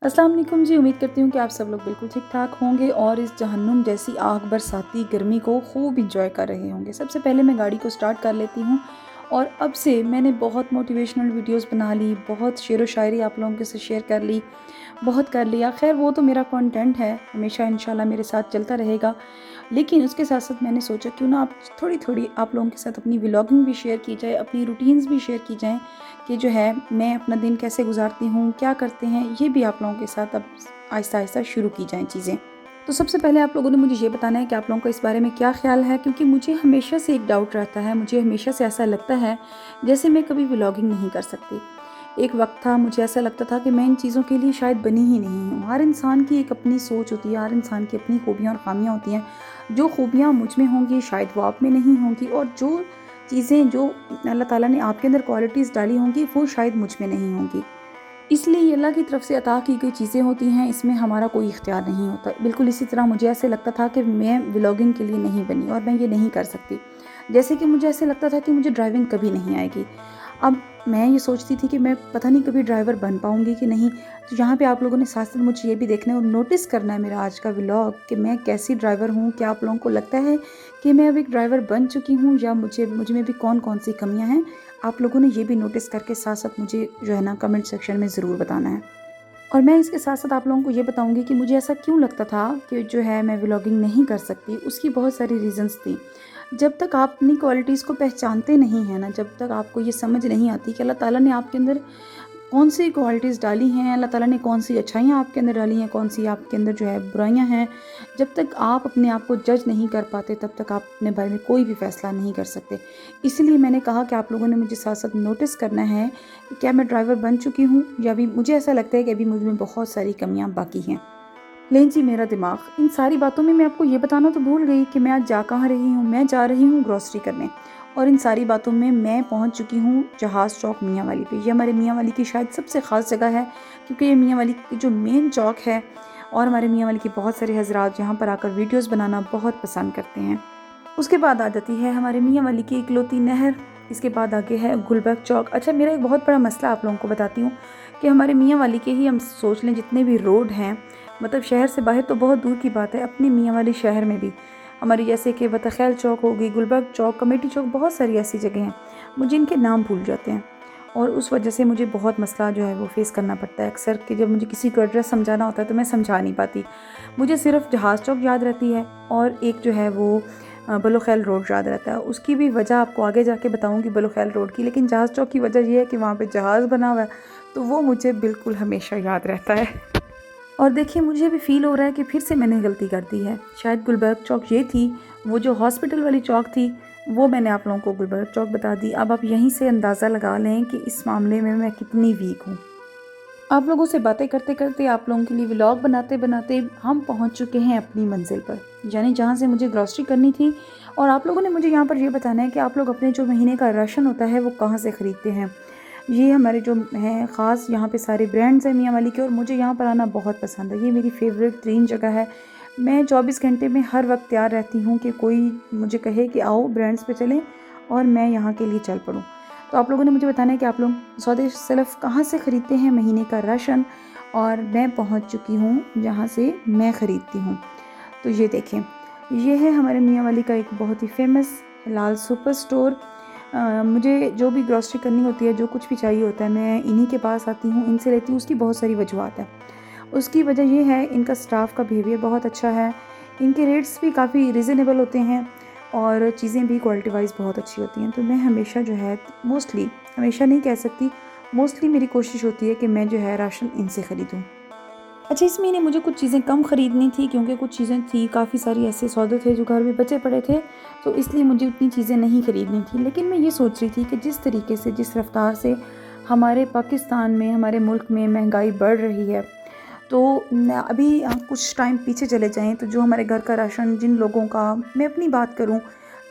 अस्सलाम वालेकुम जी। उम्मीद करती हूँ कि आप सब लोग बिल्कुल ठीक ठाक होंगे और इस जहन्नुम जैसी आग बरसाती गर्मी को खूब इंजॉय कर रहे होंगे। सबसे पहले मैं गाड़ी को स्टार्ट कर लेती हूँ और अब से मैंने बहुत मोटिवेशनल वीडियोस बना ली, बहुत शेर व शायरी आप लोगों के साथ शेयर कर ली, बहुत कर लिया। खैर वो तो मेरा कंटेंट है, हमेशा इंशाल्लाह मेरे साथ चलता रहेगा। लेकिन उसके साथ साथ मैंने सोचा क्यों ना आप थोड़ी थोड़ी आप लोगों के साथ अपनी व्लॉगिंग भी शेयर की जाए, अपनी रूटीन्स भी शेयर की जाएँ कि जो है मैं अपना दिन कैसे गुजारती हूँ, क्या करते हैं, ये भी आप लोगों के साथ अब आहिस्ता आहिस्ता शुरू की जाएँ चीज़ें। तो सबसे पहले आप लोगों ने मुझे ये बताना है कि आप लोगों का इस बारे में क्या ख़्याल है, क्योंकि मुझे हमेशा से एक डाउट रहता है, मुझे हमेशा से ऐसा लगता है जैसे मैं कभी व्लॉगिंग नहीं कर सकती। एक वक्त था मुझे ऐसा लगता था कि मैं इन चीज़ों के लिए शायद बनी ही नहीं हूँ। हर इंसान की एक अपनी सोच होती है, हर इंसान की अपनी खूबियाँ और ख़ामियाँ होती हैं। जो खूबियाँ मुझ में होंगी शायद वो आप में नहीं होंगी, और जो चीज़ें जो अल्लाह ताला ने आपके अंदर क्वालिटीज़ डाली होंगी वो शायद मुझ में नहीं होंगी। इसलिए ये अल्लाह की तरफ से अता की गई चीज़ें होती हैं, इसमें हमारा कोई इख्तियार नहीं होता। बिल्कुल इसी तरह मुझे ऐसे लगता था कि मैं व्लॉगिंग के लिए नहीं बनी और मैं ये नहीं कर सकती। जैसे कि मुझे ऐसे लगता था कि मुझे ड्राइविंग कभी नहीं आएगी। अब मैं ये सोचती थी कि मैं पता नहीं कभी ड्राइवर बन पाऊँगी कि नहीं। तो यहाँ पे आप लोगों ने साथ-साथ मुझे ये भी देखना है और नोटिस करना है मेरा आज का व्लॉग कि मैं कैसी ड्राइवर हूँ। क्या आप लोगों को लगता है कि मैं अब एक ड्राइवर बन चुकी हूँ, या मुझ में भी कौन-कौन सी कमियाँ हैं? आप लोगों ने ये भी नोटिस करके साथ-साथ मुझे जो है ना कमेंट सेक्शन में ज़रूर बताना है। और मैं इसके साथ-साथ आप लोगों को ये बताऊँगी कि मुझे ऐसा क्यों लगता था कि जो है मैं व्लॉगिंग नहीं कर सकती, उसकी बहुत सारी रीज़न्स थी। जब तक आप अपनी क्वालिटीज़ को पहचानते नहीं हैं ना, जब तक आपको ये समझ नहीं आती कि अल्लाह ताला ने आपके अंदर कौन-सी क्वालिटीज़ डाली हैं, अल्लाह ताला ने कौन-सी अच्छाइयाँ आपके अंदर डाली हैं, कौन-सी आपके अंदर जो है बुराइयाँ हैं। जब तक आप अपने आप को जज नहीं कर पाते, तब तक आप अपने बारे में कोई भी फ़ैसला नहीं कर सकते। इसलिए मैंने कहा कि आप लोगों ने मुझे साथ-साथ नोटिस करना है कि क्या मैं ड्राइवर बन चुकी हूँ, या अभी मुझे ऐसा लगता है कि अभी मुझ में बहुत सारी कमियाँ बाकी हैं। लें जी मेरा दिमाग, इन सारी बातों में मैं आपको ये बताना तो भूल गई कि मैं आज जा कहाँ रही हूँ। मैं जा रही हूँ ग्रॉसरी करने, और इन सारी बातों में मैं पहुँच चुकी हूँ जहाज़ चौक मियाँ वाली पे। ये हमारे मियाँ वाली की शायद सबसे ख़ास जगह है, क्योंकि ये मियाँ वाली की जो मेन चौक है, और हमारे मियाँ वाली के बहुत सारे हज़रात यहाँ पर आकर वीडियोज़ बनाना बहुत पसंद करते हैं। उसके बाद आ जाती है हमारे मियाँ वाली की इकलौती नहर। इसके बाद आगे है गुलबर्ग चौक। अच्छा, मेरा एक बहुत बड़ा मसला आप लोगों को बताती हूँ कि हमारे मियाँ वाली के ही हम सोच लें जितने भी रोड हैं, मतलब शहर से बाहर तो बहुत दूर की बात है, अपने मियाँ वाली शहर में भी हमारी जैसे कि बतखैल चौक हो गई, गुलबर्ग चौक, कमेटी चौक, बहुत सारी ऐसी जगह हैं, मुझे इनके नाम भूल जाते हैं। और उस वजह से मुझे बहुत मसला जो है वो फ़ेस करना पड़ता है अक्सर, कि जब मुझे किसी को एड्रेस समझाना होता है तो मैं समझा नहीं पाती। मुझे सिर्फ जहाज़ चौक याद रहती है, और एक जो है वो बलोखैल रोड याद रहता है। उसकी भी वजह आपको आगे जाके बताऊंगी बलोखैल रोड की, लेकिन जहाज़ चौक की वजह ये है कि वहाँ पे जहाज़ बना हुआ है, तो वो मुझे बिल्कुल हमेशा याद रहता है। और देखिए मुझे भी फ़ील हो रहा है कि फिर से मैंने गलती कर दी है। शायद गुलबर्ग चौक ये थी, वो जो हॉस्पिटल वाली चौक थी वो मैंने आप लोगों को गुलबर्ग चौक बता दी। अब आप यहीं से अंदाज़ा लगा लें कि इस मामले में मैं कितनी वीक हूँ। आप लोगों से बातें करते करते, आप लोगों के लिए व्लॉग बनाते बनाते हम पहुंच चुके हैं अपनी मंजिल पर, यानी जहां से मुझे ग्रॉसरी करनी थी। और आप लोगों ने मुझे यहां पर ये बताना है कि आप लोग अपने जो महीने का राशन होता है वो कहां से ख़रीदते हैं। ये हमारे जो हैं ख़ास यहाँ पे सारे ब्रांड्स हैं मियाँ वाली के, और मुझे यहाँ पर आना बहुत पसंद है। ये मेरी फेवरेट तरीन जगह है। मैं 24 घंटे में हर वक्त तैयार रहती हूँ कि कोई मुझे कहे कि आओ ब्रांड्स पे चलें, और मैं यहाँ के लिए चल पड़ूँ। तो आप लोगों ने मुझे बताना है कि आप लोग सौदे सिर्फ कहाँ से ख़रीदते हैं महीने का राशन, और मैं पहुँच चुकी हूँ जहाँ से मैं ख़रीदती हूँ। तो ये देखें, ये है हमारे मियाँ वाली का एक बहुत ही फेमस लाल सुपर स्टोर। मुझे जो भी ग्रॉसरी करनी होती है, जो कुछ भी चाहिए होता है, मैं इन्हीं के पास आती हूँ, इनसे लेती हूँ। उसकी बहुत सारी वजूहत है। उसकी वजह ये है, इनका स्टाफ का बिहेवियर बहुत अच्छा है, इनके रेट्स भी काफ़ी रीज़नेबल होते हैं, और चीज़ें भी क्वालिटी वाइज बहुत अच्छी होती हैं। तो मैं हमेशा जो है, मोस्टली, हमेशा नहीं कह सकती, मोस्टली मेरी कोशिश होती है कि मैं जो है राशन इनसे ख़रीदूँ। अच्छा, इस महीने मुझे कुछ चीज़ें कम ख़रीदनी थी, क्योंकि कुछ चीज़ें थी, काफ़ी सारी ऐसे सौदे थे जो घर में बचे पड़े थे, तो इसलिए मुझे उतनी चीज़ें नहीं ख़रीदनी थी। लेकिन मैं ये सोच रही थी कि जिस तरीके से, जिस रफ़्तार से हमारे पाकिस्तान में, हमारे मुल्क में महंगाई बढ़ रही है, तो अभी कुछ टाइम पीछे चले जाएँ तो जो हमारे घर का राशन, जिन लोगों का, मैं अपनी बात करूँ,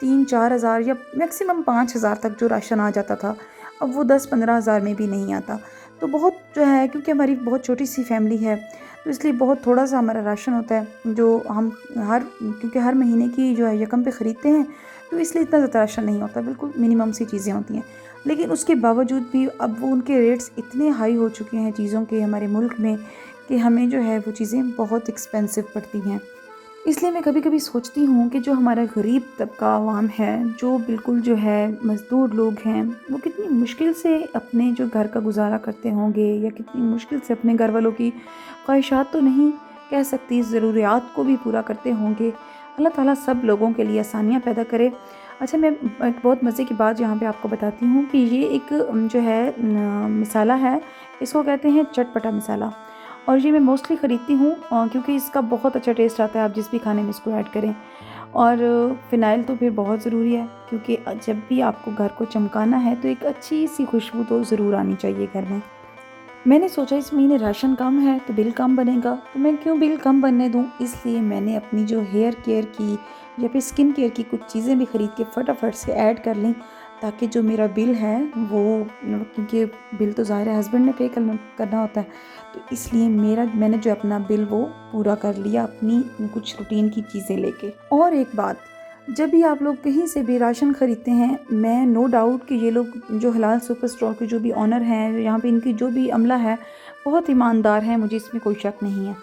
3-4 हज़ार या मैक्सिमम 5 हज़ार तक जो राशन आ जाता था, अब वो 10-15 हज़ार में भी नहीं आता। तो बहुत जो है, क्योंकि हमारी बहुत छोटी सी फैमिली है, तो इसलिए बहुत थोड़ा सा हमारा राशन होता है जो हम क्योंकि हर महीने की जो है यकम पे ख़रीदते हैं, तो इसलिए इतना ज़्यादा राशन नहीं होता, बिल्कुल मिनिमम सी चीज़ें होती हैं। लेकिन उसके बावजूद भी अब वो उनके रेट्स इतने हाई हो चुके हैं चीज़ों के हमारे मुल्क में, कि हमें जो है वो चीज़ें बहुत एक्सपेंसिव पड़ती हैं। इसलिए मैं कभी कभी सोचती हूँ कि जो हमारा गरीब तबका आवाम है, जो बिल्कुल जो है मज़दूर लोग हैं, वो कितनी मुश्किल से अपने जो घर का गुजारा करते होंगे, या कितनी मुश्किल से अपने घर वालों की ख्वाहिशात तो नहीं कह सकती, ज़रूरियात को भी पूरा करते होंगे। अल्लाह ताला सब लोगों के लिए आसानियाँ पैदा करे। अच्छा, मैं एक बहुत मज़े की बात यहाँ पे आपको बताती हूँ कि ये एक जो है मसाला है, इसको कहते हैं चटपटा मसाला। और ये मैं मोस्टली ख़रीदती हूँ क्योंकि इसका बहुत अच्छा टेस्ट आता है, आप जिस भी खाने में इसको ऐड करें। और फ़िनाइल तो फिर बहुत ज़रूरी है, क्योंकि जब भी आपको घर को चमकाना है तो एक अच्छी सी खुशबू तो ज़रूर आनी चाहिए घर में। मैंने सोचा इस महीने राशन कम है तो बिल कम बनेगा, तो मैं क्यों बिल कम बनने दूँ। इसलिए मैंने अपनी जो हेयर केयर की या फिर स्किन केयर की कुछ चीज़ें भी ख़रीद के फटाफट से ऐड कर लीं, ताकि जो मेरा बिल है वो, क्योंकि बिल तो ज़ाहिर है हस्बैंड ने पे करना होता है, तो इसलिए मैंने जो अपना बिल वो पूरा कर लिया अपनी कुछ रूटीन की चीज़ें लेके। और एक बात, जब भी आप लोग कहीं से भी राशन ख़रीदते हैं, मैं नो डाउट कि ये लोग जो हलाल सुपर स्टोर के जो भी ऑनर हैं, यहाँ पे इनकी जो भी अमला है, बहुत ईमानदार है, मुझे इसमें कोई शक नहीं है।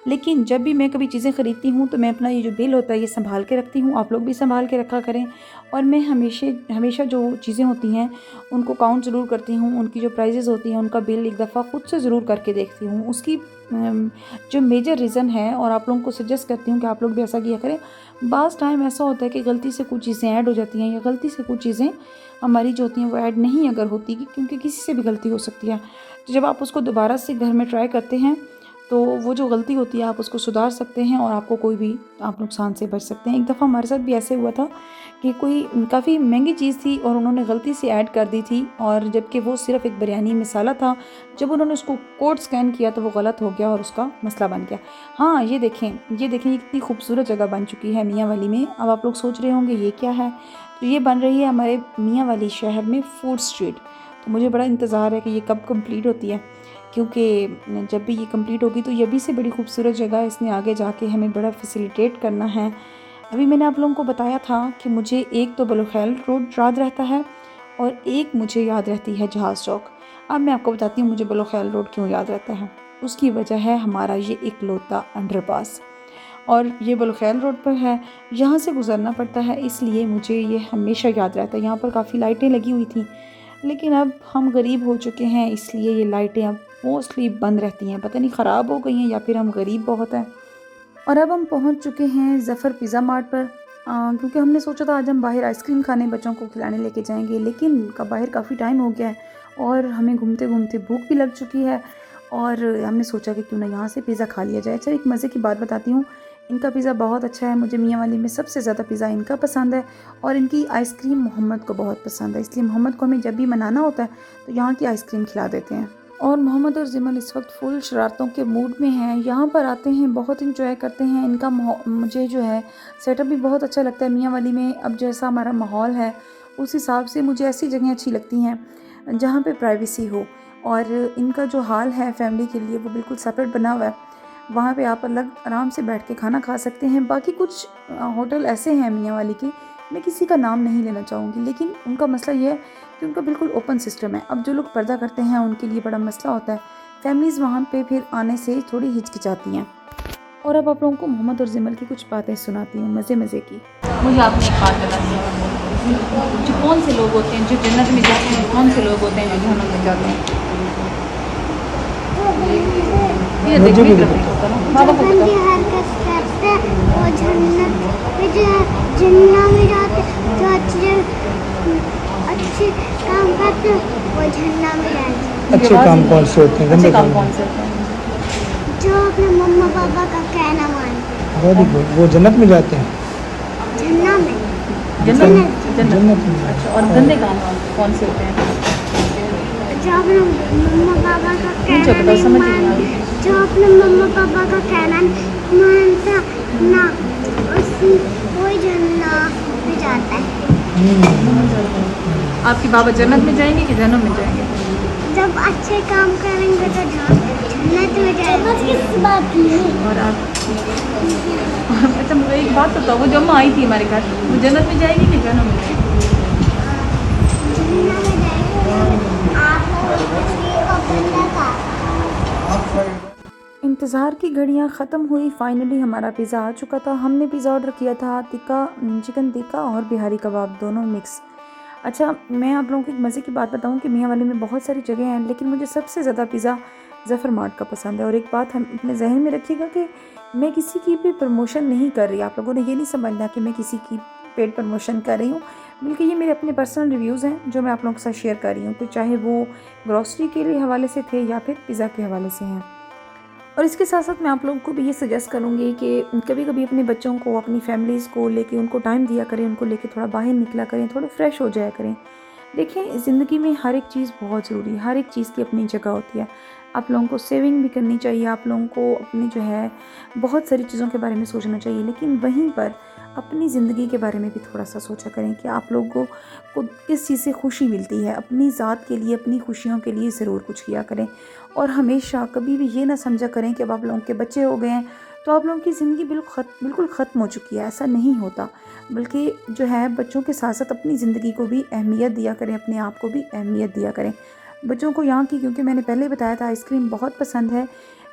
लेकिन जब भी मैं कभी चीज़ें ख़रीदती हूँ तो मैं अपना ये जो बिल होता है ये संभाल के रखती हूँ, आप लोग भी संभाल के रखा करें। और मैं हमेशा जो चीज़ें होती हैं उनको काउंट ज़रूर करती हूँ, उनकी जो प्राइजेज़ होती हैं उनका बिल एक दफ़ा ख़ुद से ज़रूर करके देखती हूँ। उसकी जो मेजर रीज़न है, और आप लोगों को सजेस्ट करती हूँ कि आप लोग भी ऐसा किया करें। बाज़ टाइम ऐसा होता है कि गलती से कुछ चीज़ें ऐड हो जाती हैं, या गलती से कुछ चीज़ें हमारी जो होती हैं वो ऐड नहीं अगर होती, क्योंकि किसी से भी गलती हो सकती है। तो जब आप उसको दोबारा से घर में ट्राई करते हैं तो वो जो गलती होती है आप उसको सुधार सकते हैं, और आपको कोई भी आप नुकसान से बच सकते हैं। एक दफ़ा हमारे साथ भी ऐसे हुआ था कि कोई काफ़ी महंगी चीज़ थी और उन्होंने गलती से ऐड कर दी थी, और जबकि वो सिर्फ़ एक बिरयानी मसाला था। जब उन्होंने उसको कोड स्कैन किया तो वो गलत हो गया और उसका मसला बन गया। हाँ, ये देखें ये कितनी खूबसूरत जगह बन चुकी है मियाँ वाली में। अब आप लोग सोच रहे होंगे ये क्या है, तो ये बन रही है हमारे मियाँ वाली शहर में फूड स्ट्रीट। तो मुझे बड़ा इंतज़ार है कि ये कब कंप्लीट होती है, क्योंकि जब भी ये कंप्लीट होगी तो ये भी से बड़ी खूबसूरत जगह है, इसने आगे जाके हमें बड़ा फैसिलिटेट करना है। अभी मैंने आप लोगों को बताया था कि मुझे एक तो बलोखैल रोड याद रहता है, और एक मुझे याद रहती है जहाज़ चौक। अब मैं आपको बताती हूँ मुझे बलोखैल रोड क्यों याद रहता है। उसकी वजह है हमारा ये इकलौता अंडरपास, और ये बलोखैल रोड पर है, यहाँ से गुज़रना पड़ता है, इसलिए मुझे ये हमेशा याद रहता है। यहाँ पर काफ़ी लाइटें लगी हुई थी, लेकिन अब हम गरीब हो चुके हैं, इसलिए ये लाइटें अब मोस्टली बंद रहती हैं। पता नहीं ख़राब हो गई हैं या फिर हम गरीब बहुत हैं। और अब हम पहुंच चुके हैं ज़फ़र पिज़्ज़ा मार्ट पर, क्योंकि हमने सोचा था आज हम बाहर आइसक्रीम खाने बच्चों को खिलाने लेके जाएंगे, लेकिन बाहर काफ़ी टाइम हो गया है और हमें घूमते घूमते भूख भी लग चुकी है, और हमने सोचा कि क्यों ना यहाँ से पिज़्ज़ा खा लिया जाए। अच्छा, एक मज़े की बात बताती हूँ, इनका पिज़्ज़ा बहुत अच्छा है। मुझे मियाँ वाली में सबसे ज़्यादा पिज़्ज़ा इनका पसंद है, और इनकी आइसक्रीम मोहम्मद को बहुत पसंद है, इसलिए मोहम्मद को हमें जब भी मनाना होता है तो यहाँ की आइसक्रीम खिला देते हैं। और मोहम्मद और जिमल इस वक्त फुल शरारतों के मूड में हैं, यहाँ पर आते हैं, बहुत इंजॉय करते हैं। इनका मुझे जो है सेटअप भी बहुत अच्छा लगता है मियाँ वाली में। अब जैसा हमारा माहौल है उस हिसाब से मुझे ऐसी जगह अच्छी लगती हैं जहाँ पे प्राइवेसी हो, और इनका जो हाल है फैमिली के लिए वो बिल्कुल सेपरेट बना हुआ है। वहाँ पे आप अलग आराम से बैठ के खाना खा सकते हैं। बाकी कुछ होटल ऐसे हैं मियाँ वाली के, मैं किसी का नाम नहीं लेना चाहूँगी, लेकिन उनका मसला ये है कि उनका बिल्कुल ओपन सिस्टम है। अब जो लोग पर्दा करते हैं उनके लिए बड़ा मसला होता है, फैमिलीज़ वहाँ पे फिर आने से थोड़ी हिचकिचाती हैं। और अब आप लोगों को मोहम्मद और जिमल की कुछ बातें सुनाती हूँ मज़े की। मुझे आपने एक बात बतानी है, जो कौन से लोग होते हैं जो जन्नत में जाते हैं, कौन से लोग होते हैं जो जहन्नम में जाते हैं? ये देखिए बाबा को गंदी हरकत करते वो जन्नत में जन्नत में जाते, जो अच्छे काम करते वो जन्नत में जाते। अच्छे काम कौन से होते हैं, गंदे काम कौन से होते हैं? जो अपने मम्मा पापा का कहना मानते हैं वेरी गुड, वो जन्नत में जाते हैं। जन्नत में जन्नत में। अच्छा, और गंदे काम कौन से होते हैं? जो अपने मम्मा पापा का कहना बताओ, नहीं समझ नहीं आ मानते, रही। जो अपने मम्मा पापा का कहना नहीं मानता ना, उसी कोई जन्नत में जाता है। आपके बाबा जन्नत में जाएंगे कि जहन्नम में जाएंगे? जब अच्छे काम करेंगे तो जन्नत में जाएंगे। और आप अच्छा, मुझे एक बात बताओ, वो जो अम्मा आई थी हमारे घर, वो जन्नत में जाएगी कि जहन्नम में जाएगी? जन्नत में जाएंगे। आप इंतज़ार की घड़ियां ख़त्म हुई। फाइनली हमारा पिज़्ज़ा आ चुका था। हमने पिज़्ज़ा ऑर्डर किया था चिकन टिक्का और बिहारी कबाब दोनों मिक्स। अच्छा, मैं आप लोगों को एक मज़े की बात बताऊं कि मियाँ वाली में बहुत सारी जगह हैं, लेकिन मुझे सबसे ज़्यादा पिज़्ज़ा ज़फ़र मार्ट का पसंद है। और एक बात हम अपने जहन में रखिएगा कि मैं किसी की भी प्रमोशन नहीं कर रही। आप लोगों ने ये नहीं समझना कि मैं किसी की पेड प्रमोशन कर रही हूँ, बल्कि ये मेरे अपने पर्सनल रिव्यूज़ हैं जो मैं आप लोगों के साथ शेयर कर रही हूँ। तो चाहे वो ग्रॉसरी के लिए हवाले से थे या फिर पिज़्ज़ा के हवाले से हैं। और इसके साथ साथ मैं आप लोगों को भी ये सजेस्ट करूँगी कि कभी कभी अपने बच्चों को, अपनी फैमिलीज़ को लेके उनको टाइम दिया करें, उनको लेके थोड़ा बाहर निकला करें, थोड़ा फ्रेश हो जाया करें। देखिए, ज़िंदगी में हर एक चीज़ बहुत ज़रूरी है, हर एक चीज़ की अपनी जगह होती है। आप लोगों को सेविंग भी करनी चाहिए, आप लोगों को अपनी जो है बहुत सारी चीज़ों के बारे में सोचना चाहिए, लेकिन वहीं पर अपनी ज़िंदगी के बारे में भी थोड़ा सा सोचा करें कि आप लोगों को किस चीज़ से खुशी मिलती है। अपनी ज़ात के लिए, अपनी खुशियों के लिए ज़रूर कुछ किया करें। और हमेशा कभी भी ये ना समझा करें कि अब आप लोगों के बच्चे हो गए हैं तो आप लोगों की ज़िंदगी बिल्कुल ख़त्म हो चुकी है। ऐसा नहीं होता, बल्कि जो है बच्चों के साथ साथ अपनी ज़िंदगी को भी अहमियत दिया करें, अपने आप को भी अहमियत दिया करें। बच्चों को यहाँ की, क्योंकि मैंने पहले बताया था, आइसक्रीम बहुत पसंद है।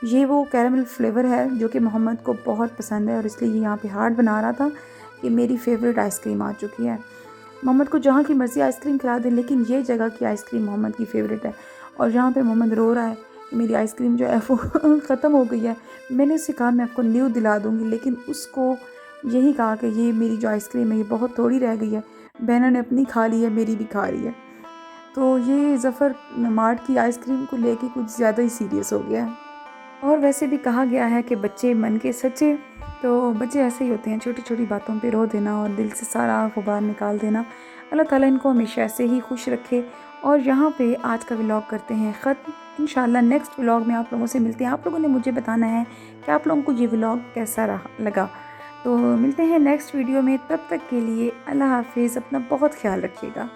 ये वो कैरामल फ्लेवर है जो कि मोहम्मद को बहुत पसंद है, और इसलिए ये यहाँ पे हार्ट बना रहा था कि मेरी फेवरेट आइसक्रीम आ चुकी है। मोहम्मद को जहाँ की मर्ज़ी आइसक्रीम खिला दें, लेकिन ये जगह की आइसक्रीम मोहम्मद की फ़ेवरेट है। और यहाँ पे मोहम्मद रो रहा है कि मेरी आइसक्रीम जो है वो ख़त्म हो गई है। मैंने उससे कहा मैं आपको न्यू दिला दूँगी, लेकिन उसको यही कहा कि ये मेरी जो आइसक्रीम है ये बहुत थोड़ी रह गई है, बहनों ने अपनी खा ली है, मेरी भी खा रही है। तो ये ज़फ़र मार्ट की आइसक्रीम को लेके कुछ ज़्यादा ही सीरियस हो गया है। और वैसे भी कहा गया है कि बच्चे मन के सच्चे, तो बच्चे ऐसे ही होते हैं, छोटी छोटी बातों पे रो देना और दिल से सारा गुबार निकाल देना। अल्लाह ताला इनको हमेशा ऐसे ही खुश रखे। और यहाँ पे आज का व्लॉग करते हैं ख़त्म। इंशाल्लाह नेक्स्ट व्लॉग में आप लोगों से मिलते हैं। आप लोगों ने मुझे बताना है कि आप लोगों को ये व्लॉग कैसा लगा। तो मिलते हैं नेक्स्ट वीडियो में, तब तक के लिए अल्लाह हाफिज़। अपना बहुत ख्याल रखिएगा।